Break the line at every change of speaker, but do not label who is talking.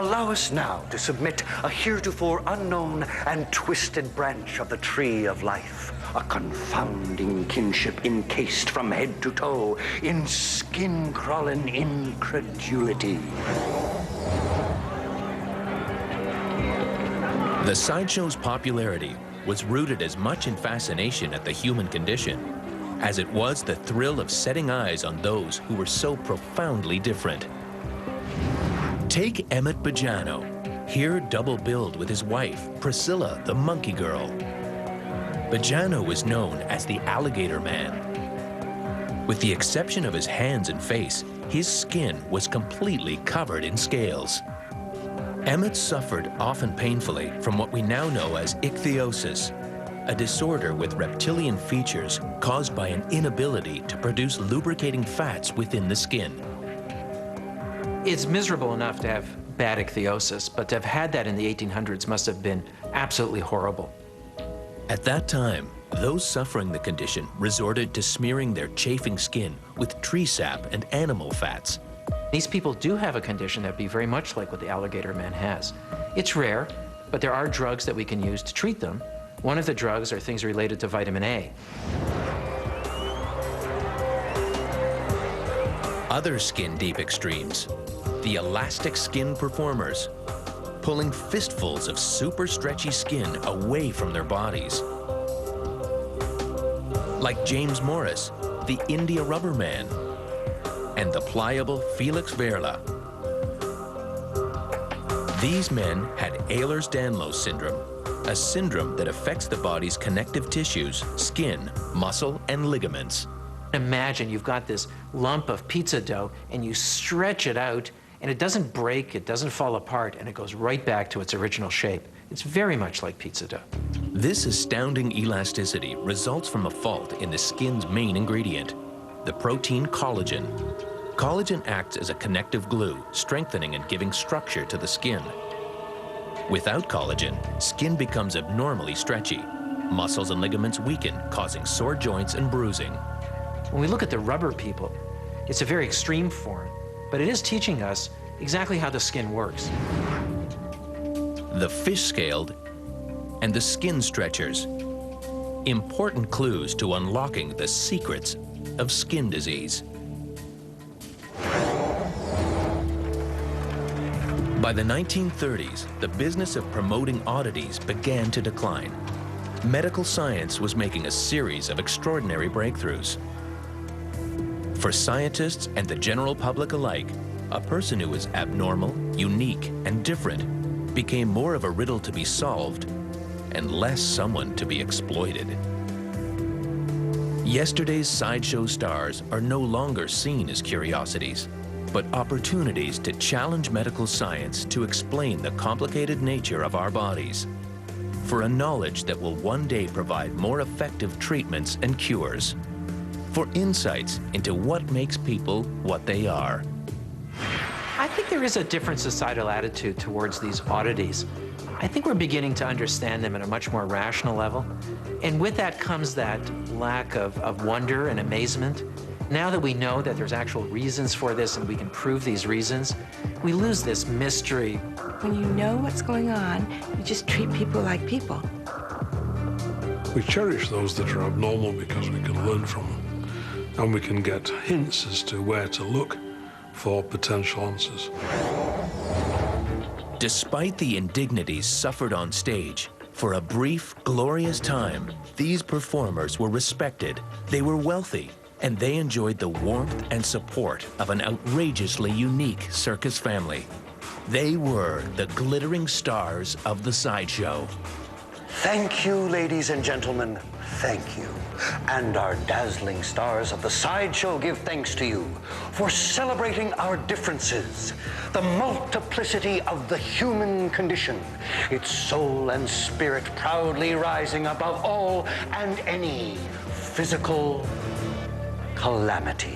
Allow us now to submit a heretofore unknown and twisted branch of the tree of life. A confounding kinship encased from head to toe in skin-crawling incredulity.
The sideshow's popularity was rooted as much in fascination at the human condition as it was the thrill of setting eyes on those who were so profoundly different. Take Emmett Bajano, here double-billed with his wife, Priscilla the Monkey Girl. Bajano was known as the Alligator Man. With the exception of his hands and face, his skin was completely covered in scales. Emmett suffered, often painfully, from what we now know as ichthyosis, a disorder with reptilian features caused by an inability to produce lubricating fats within the skin.
It's miserable enough to have bad ichthyosis, but to have had that in the 1800s must have been absolutely horrible.
At that time, those suffering the condition resorted to smearing their chafing skin with tree sap and animal fats.
These people do have a condition that would be very much like what the Alligator Man has. It's rare, but there are drugs that we can use to treat them. One of the drugs are things related to vitamin A.
Other skin-deep extremes, the elastic skin performers, pulling fistfuls of super stretchy skin away from their bodies. Like James Morris, the India Rubber Man, and the pliable Felix Verla. These men had Ehlers-Danlos syndrome, a syndrome that affects the body's connective tissues, skin, muscle, and ligaments.
Imagine you've got this lump of pizza dough and you stretch it out and it doesn't break, it doesn't fall apart, and it goes right back to its original shape. It's very much like pizza dough.
This astounding elasticity results from a fault in the skin's main ingredient, the protein collagen. Collagen acts as a connective glue, strengthening and giving structure to the skin. Without collagen, skin becomes abnormally stretchy. Muscles and ligaments weaken, causing sore joints and bruising.
When we look at the rubber people, it's a very extreme form, but it is teaching us exactly how the skin works.
The fish-scaled and the skin stretchers, important clues to unlocking the secrets of skin disease. By the 1930s, the business of promoting oddities began to decline. Medical science was making a series of extraordinary breakthroughs. For scientists and the general public alike, a person who was abnormal, unique, and different became more of a riddle to be solved and less someone to be exploited. Yesterday's sideshow stars are no longer seen as curiosities, but opportunities to challenge medical science to explain the complicated nature of our bodies, for a knowledge that will one day provide more effective treatments and cures, for insights into what makes people what they are.
I think there is a different societal attitude towards these oddities. I think we're beginning to understand them at a much more rational level. And with that comes that lack of wonder and amazement. Now that we know that there's actual reasons for this and we can prove these reasons, we lose this mystery.
When you know what's going on, you just treat people like people.
We cherish those that are abnormal because we can learn from them. And we can get hints as to where to look for potential answers.
Despite the indignities suffered on stage, for a brief, glorious time, these performers were respected, they were wealthy, and they enjoyed the warmth and support of an outrageously unique circus family. They were the glittering stars of the sideshow.
Thank you, ladies and gentlemen, thank you. And our dazzling stars of the sideshow give thanks to you for celebrating our differences, the multiplicity of the human condition, its soul and spirit proudly rising above all and any physical calamity.